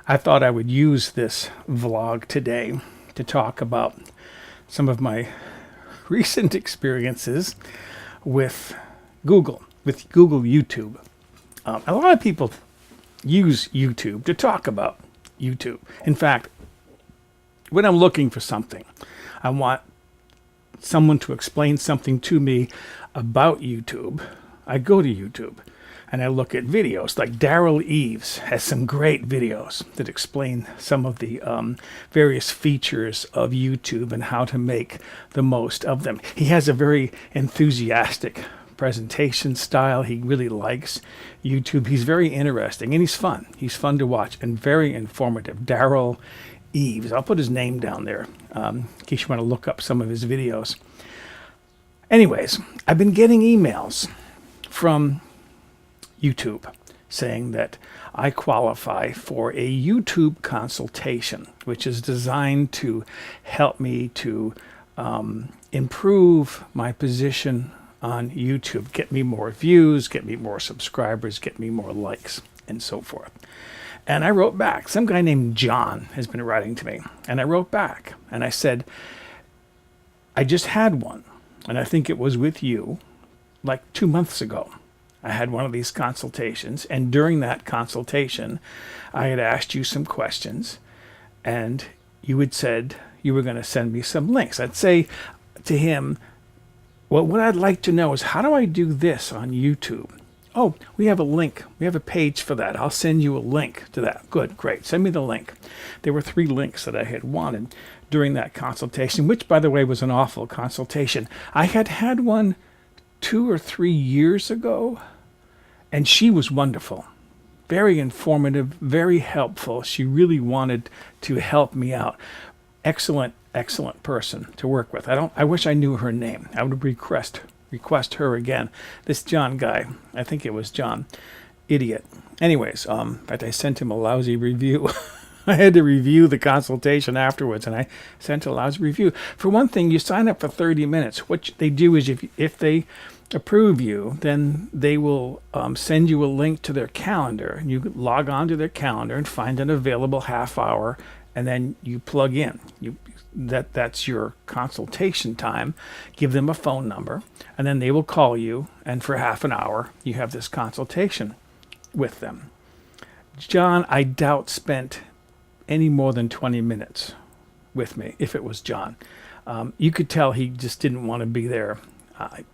I thought I would use this vlog today to talk about some of my recent experiences with Google YouTube. A lot of people use YouTube to talk about YouTube. In fact, when I'm looking for something, I want someone to explain something to me about YouTube, I go to YouTube and I look at videos. Like Daryl Eves has some great videos that explain some of the various features of YouTube and how to make the most of them. He has a very enthusiastic presentation style. He really likes YouTube. He's very interesting and he's fun. He's fun to watch and very informative. Daryl Eves. I'll put his name down there in case you want to look up some of his videos. Anyways, I've been getting emails from YouTube saying that I qualify for a YouTube consultation, which is designed to help me to improve my position on YouTube, get me more views, get me more subscribers, get me more likes, and so forth. And I wrote back. Some guy named John has been writing to me. And I wrote back and I said, I just had one. And I think it was with you like 2 months ago. I had one of these consultations. And during that consultation, I had asked you some questions. And you had said you were going to send me some links. I'd say to him, well, what I'd like to know is how do I do this on YouTube? Oh, we have a link. We have a page for that. I'll send you a link to that. Good, great. Send me the link. There were 3 links that I had wanted during that consultation, which, by the way, was an awful consultation. I had had one 2 or 3 years ago, and she was wonderful. Very informative, very helpful. She really wanted to help me out. Excellent, excellent person to work with. I wish I knew her name. I would request her again. This John guy, I think it was John, idiot. Anyways, in fact, I sent him a lousy review. I had to review the consultation afterwards, and I sent a lousy review. For one thing, you sign up for 30 minutes. What they do is if they approve you, then they will send you a link to their calendar, and you log on to their calendar and find an available half hour, and then you plug in. That's your consultation time. Give them a phone number, and then they will call you, and for half an hour you have this consultation with them. John, I doubt, spent any more than 20 minutes with me, if it was John. You could tell he just didn't want to be there. I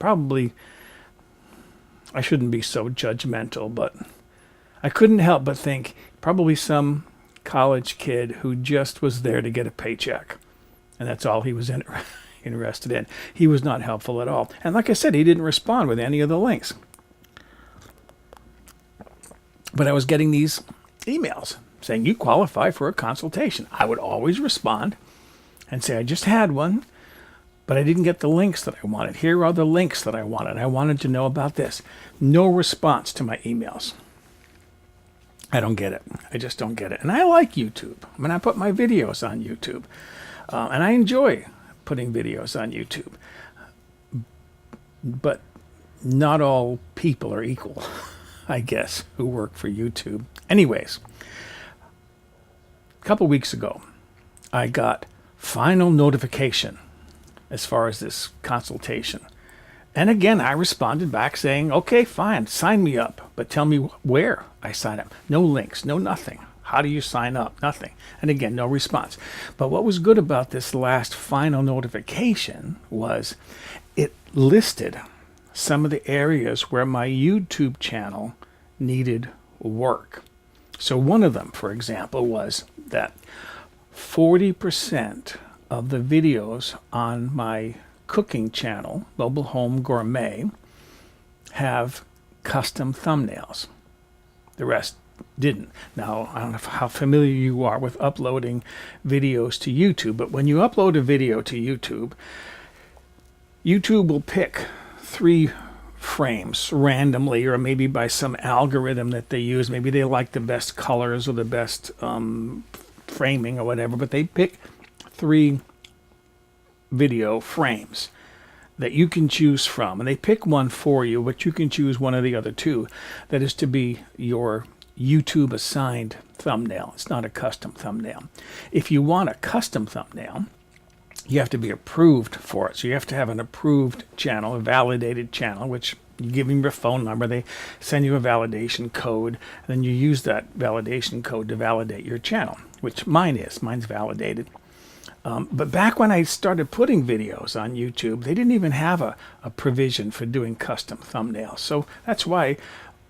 shouldn't be so judgmental, but I couldn't help but think probably some college kid who just was there to get a paycheck. And that's all he was interested in. He was not helpful at all. And like I said, he didn't respond with any of the links. But I was getting these emails saying, you qualify for a consultation. I would always respond and say, I just had one, but I didn't get the links that I wanted. Here are the links that I wanted. I wanted to know about this. No response to my emails. I don't get it. I just don't get it. And I like YouTube. I mean, I put my videos on YouTube. And I enjoy putting videos on YouTube. But not all people are equal, I guess, who work for YouTube. Anyways, a couple weeks ago, I got final notification as far as this consultation. And again, I responded back saying, okay, fine, sign me up. But tell me where I sign up. No links, no nothing. How do you sign up? Nothing. And again, no response. But what was good about this last final notification was it listed some of the areas where my YouTube channel needed work. So one of them, for example, was that 40% of the videos on my cooking channel, Mobile Home Gourmet, have custom thumbnails. The rest didn't. Now, I don't know how familiar you are with uploading videos to YouTube, but when you upload a video to YouTube, YouTube will pick 3 frames randomly, or maybe by some algorithm that they use. Maybe they like the best colors or the best framing or whatever, but they pick 3 video frames that you can choose from, and they pick one for you, but you can choose one of the other 2 that is to be your YouTube assigned thumbnail. It's not a custom thumbnail. If you want a custom thumbnail, you have to be approved for it. So you have to have an approved channel, a validated channel, which you give them your phone number, they send you a validation code, and then you use that validation code to validate your channel, which mine's validated. But back when I started putting videos on YouTube, they didn't even have a provision for doing custom thumbnails. So that's why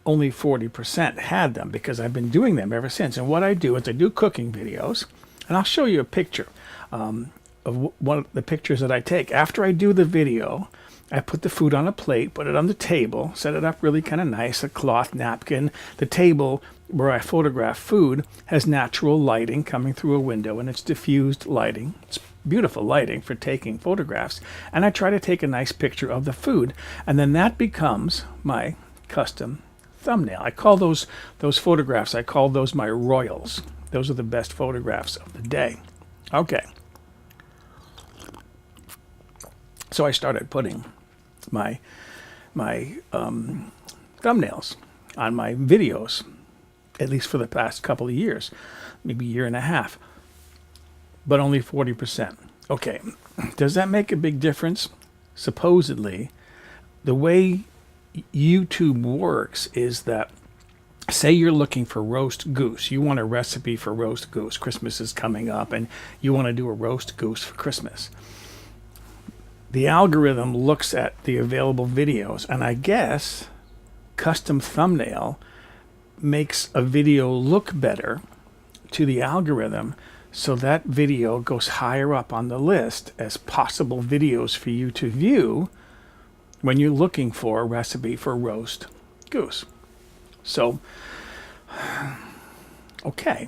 only 40% had them, because I've been doing them ever since. And what I do is I do cooking videos, and I'll show you a picture of one of the pictures that I take. After I do the video, I put the food on a plate, put it on the table, set it up really kind of nice, a cloth napkin. The table where I photograph food has natural lighting coming through a window, and it's diffused lighting. It's beautiful lighting for taking photographs. And I try to take a nice picture of the food, and then that becomes my custom thumbnail. I call those photographs, I call those my royals. Those are the best photographs of the day. Okay. So I started putting my thumbnails on my videos, at least for the past couple of years, maybe a year and a half, but only 40%. Okay, does that make a big difference? Supposedly, the way YouTube works is that, say you're looking for roast goose. You want a recipe for roast goose. Christmas is coming up, and you want to do a roast goose for Christmas. The algorithm looks at the available videos, and I guess custom thumbnail makes a video look better to the algorithm, so that video goes higher up on the list as possible videos for you to view when you're looking for a recipe for roast goose. So, okay.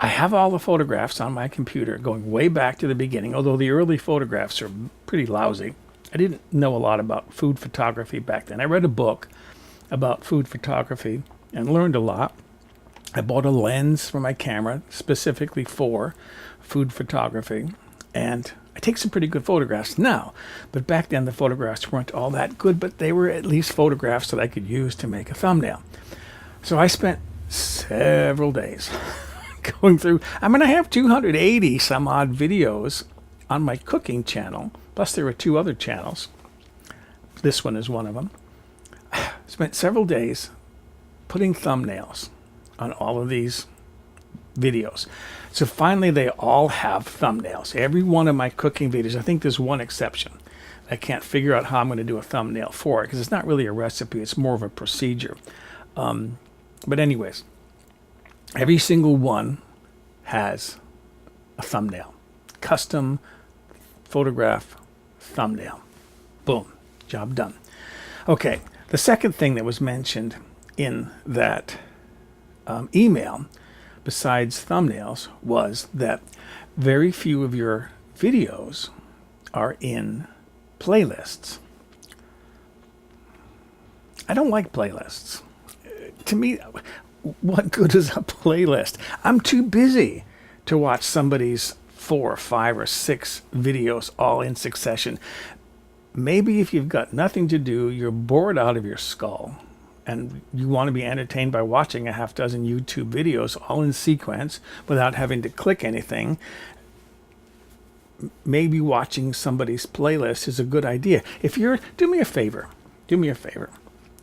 I have all the photographs on my computer going way back to the beginning, although the early photographs are pretty lousy. I didn't know a lot about food photography back then. I read a book about food photography and learned a lot. I bought a lens for my camera specifically for food photography, and I take some pretty good photographs now. But back then the photographs weren't all that good, but they were at least photographs that I could use to make a thumbnail. So I spent several days going through. I mean, I have 280 some odd videos on my cooking channel, plus there are 2 other channels. This one is one of them. I spent several days putting thumbnails on all of these videos. So finally they all have thumbnails. Every one of my cooking videos, I think there's one exception. I can't figure out how I'm going to do a thumbnail for it, because it's not really a recipe, it's more of a procedure. But anyways, every single one has a thumbnail. Custom photograph thumbnail. Boom. Job done. Okay. The second thing that was mentioned in that email, besides thumbnails, was that very few of your videos are in playlists. I don't like playlists. To me, what good is a playlist? I'm too busy to watch somebody's 4 or 5 or 6 videos all in succession. Maybe if you've got nothing to do, you're bored out of your skull, and you want to be entertained by watching a half dozen YouTube videos all in sequence without having to click anything, maybe watching somebody's playlist is a good idea. Do me a favor.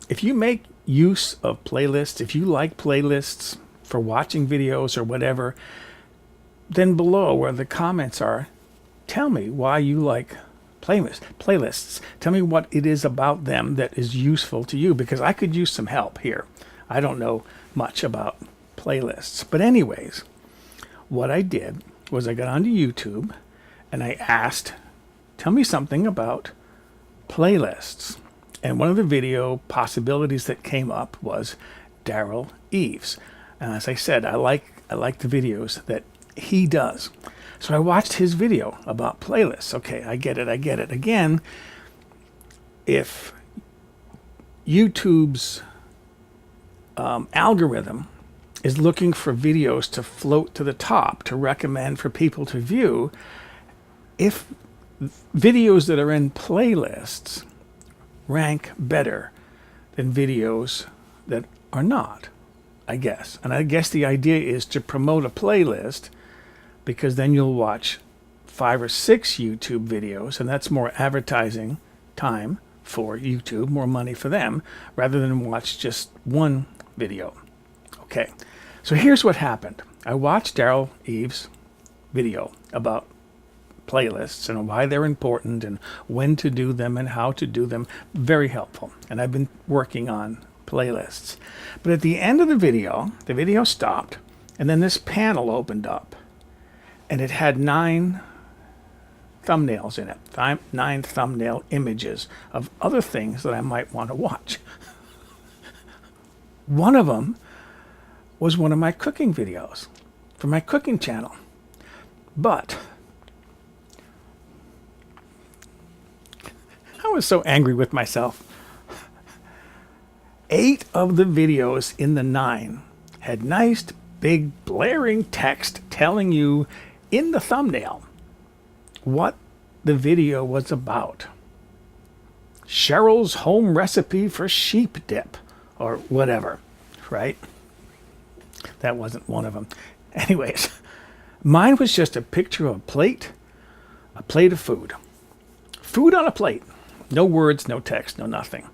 If you make use of playlists, if you like playlists for watching videos or whatever, then below where the comments are, tell me why you like playlists. Tell me what it is about them that is useful to you, because I could use some help here. I don't know much about playlists. But anyways, what I did was I got onto YouTube and I asked, tell me something about playlists. And one of the video possibilities that came up was Daryl Eves. And as I said, I like the videos that he does. So I watched his video about playlists. Okay, I get it. Again, if YouTube's algorithm is looking for videos to float to the top, to recommend for people to view, if videos that are in playlists rank better than videos that or not, I guess. And I guess the idea is to promote a playlist, because then you'll watch 5 or 6 YouTube videos, and that's more advertising time for YouTube, more money for them, rather than watch just one video. Okay, so here's what happened. I watched Daryl Eves' video about playlists and why they're important and when to do them and how to do them. Very helpful. And I've been working on playlists. But at the end of the video stopped, and then this panel opened up, and it had 9 thumbnails in it, 9 thumbnail images of other things that I might want to watch. One of them was one of my cooking videos for my cooking channel. But I was so angry with myself. 8 of the videos in the 9 had nice, big, blaring text telling you in the thumbnail what the video was about. Cheryl's home recipe for sheep dip, or whatever, right? That wasn't one of them. Anyways, mine was just a picture of a plate of food. Food on a plate. No words, no text, no nothing.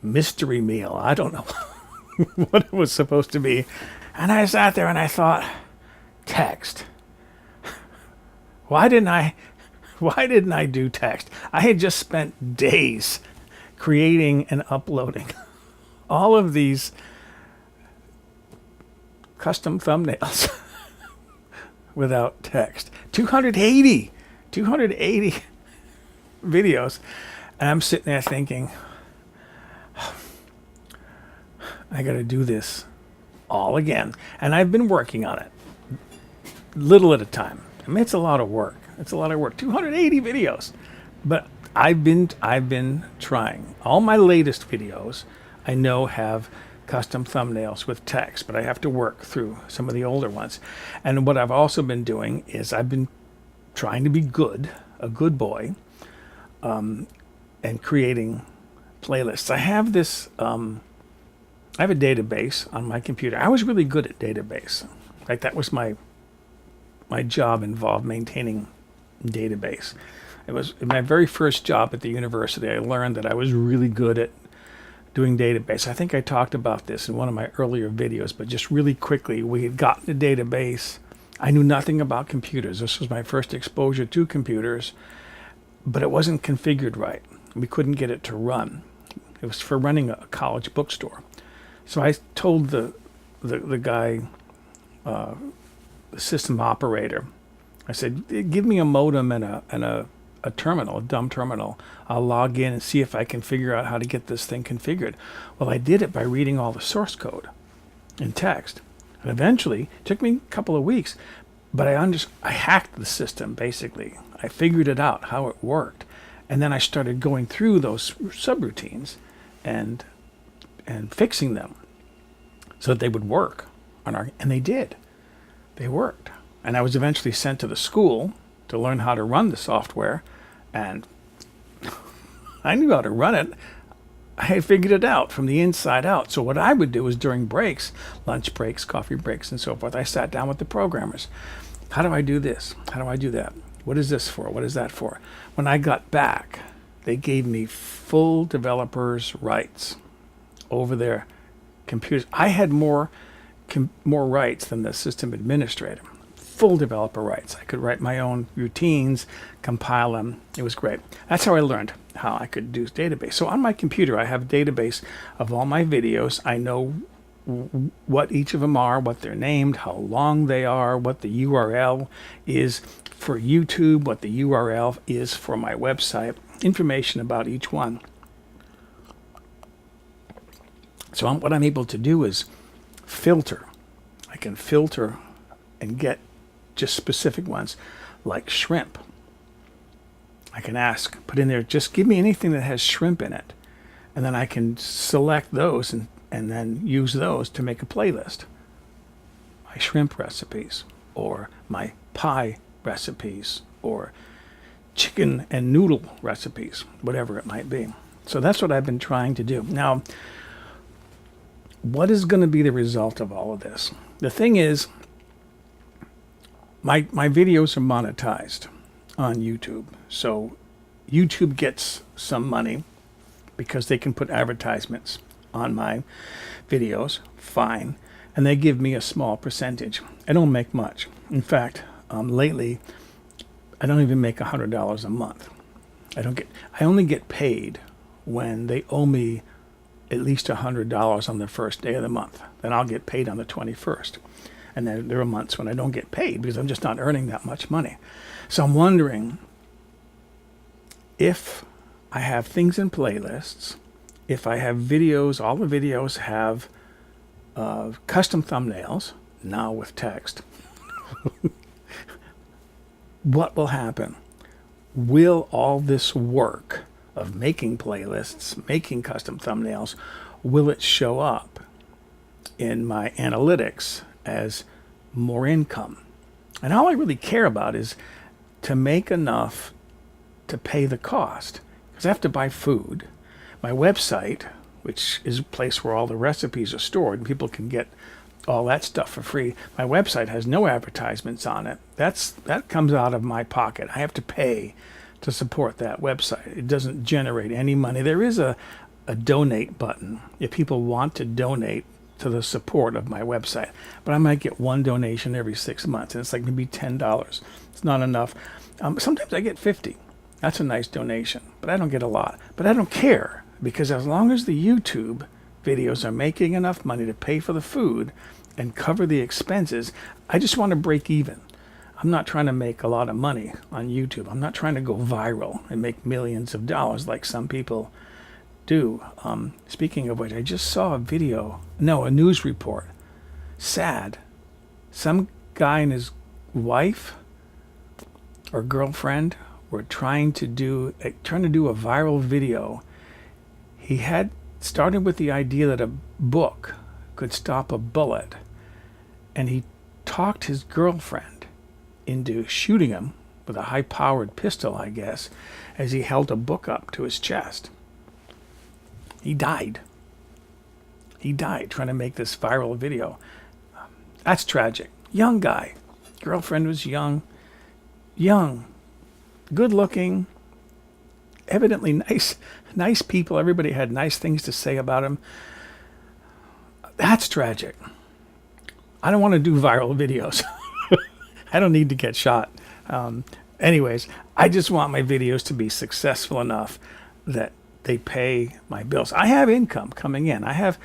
Mystery meal. I don't know what it was supposed to be. And I sat there and I thought, text. Why didn't I do text? I had just spent days creating and uploading all of these custom thumbnails without text. 280 videos. And I'm sitting there thinking, I got to do this all again. And I've been working on it, little at a time. I mean, it's a lot of work. 280 videos. But I've been trying. All my latest videos, I know, have custom thumbnails with text, but I have to work through some of the older ones. And what I've also been doing is I've been trying to be a good boy, and creating playlists. I have this, I have a database on my computer. I was really good at database. Like, that was my job, involved maintaining database. It was my very first job at the university. I learned that I was really good at doing database. I think I talked about this in one of my earlier videos, but just really quickly, we had gotten a database. I knew nothing about computers. This was my first exposure to computers, but it wasn't configured right. We couldn't get it to run. It was for running a college bookstore. So I told the guy, the system operator, I said, give me a modem and a terminal, a dumb terminal. I'll log in and see if I can figure out how to get this thing configured. Well, I did it by reading all the source code in text. And eventually, it took me a couple of weeks, but I hacked the system, basically. I figured it out, how it worked. And then I started going through those subroutines and fixing them so that they would work and they did. They worked. And I was eventually sent to the school to learn how to run the software, and I knew how to run it. I had figured it out from the inside out. So what I would do is during breaks, lunch breaks, coffee breaks, and so forth, I sat down with the programmers. How do I do this? How do I do that? What is this for? What is that for? When I got back, they gave me full developers' rights over their computers. I had more rights than the system administrator. Full developer rights. I could write my own routines, compile them. It was great. That's how I learned how I could do database. So on my computer, I have a database of all my videos. I know what each of them are, what they're named, how long they are, what the URL is for YouTube, what the URL is for my website, information about each one. So what I'm able to do is filter. I can filter and get just specific ones, like shrimp. I can put in there, just give me anything that has shrimp in it. And then I can select those and then use those to make a playlist. My shrimp recipes, or my pie recipes, or chicken and noodle recipes, whatever it might be. So that's what I've been trying to do. Now, what is going to be the result of all of this? The thing is, my videos are monetized on YouTube. So YouTube gets some money because they can put advertisements on my videos, fine, and they give me a small percentage. I don't make much. In fact, lately, I don't even make $100 a month. I only get paid when they owe me at least $100 on the first day of the month. Then I'll get paid on the 21st. And then there are months when I don't get paid because I'm just not earning that much money. So I'm wondering if I have things in playlists, if I have videos, all the videos have custom thumbnails, now with text, what will happen? Will all this work of making playlists, making custom thumbnails, will it show up in my analytics as more income? And all I really care about is to make enough to pay the cost, because I have to buy food. My website, which is a place where all the recipes are stored and people can get all that stuff for free, my website has no advertisements on it. That comes out of my pocket. I have to pay to support that website. It doesn't generate any money. There is a donate button if people want to donate to the support of my website, but I might get one donation every 6 months, and it's like maybe $10. It's not enough. Sometimes I get 50. That's a nice donation, but I don't get a lot. But I don't care, because as long as the YouTube videos are making enough money to pay for the food and cover the expenses, I just want to break even. I'm not trying to make a lot of money on YouTube. I'm not trying to go viral and make millions of dollars like some people do. Speaking of which, I just saw a news report. Sad. Some guy and his wife or girlfriend were trying to do a viral video. He had started with the idea that a book could stop a bullet, and he talked his girlfriend into shooting him with a high-powered pistol, I guess, as he held a book up to his chest. He died. He died trying to make this viral video. That's tragic. Young guy. Girlfriend was young, good-looking, evidently nice people. Everybody had nice things to say about him. That's tragic. I don't want to do viral videos. I don't need to get shot. Anyways, I just want my videos to be successful enough that they pay my bills. I have income coming in. I have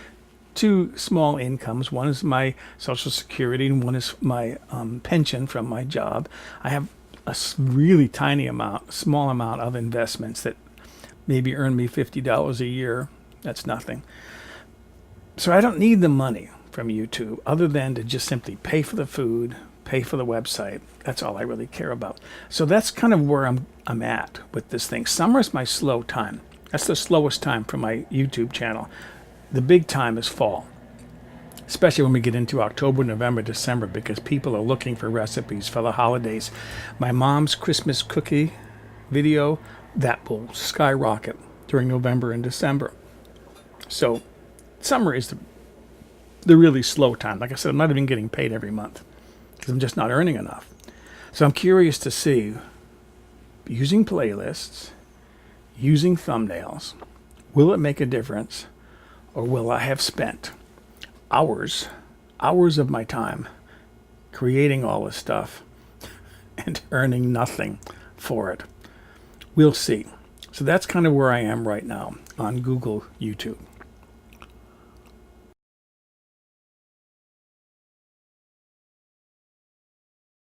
two small incomes. One is my Social Security, and one is my pension from my job. I have a really small amount of investments that maybe earn me $50 a year. That's nothing. So I don't need the money from YouTube other than to just simply pay for the food, pay for the website. That's all I really care about. So that's kind of where I'm at with this thing. Summer is my slow time. That's the slowest time for my YouTube channel. The big time is fall, especially when we get into October, November, December, because people are looking for recipes for the holidays. My mom's Christmas cookie video, that will skyrocket during November and December. So summer is the really slow time. Like I said, I'm not even getting paid every month because I'm just not earning enough. So I'm curious to see, using playlists, using thumbnails, will it make a difference, or will I have spent hours of my time creating all this stuff and earning nothing for it? We'll see. So that's kind of where I am right now on Google, YouTube.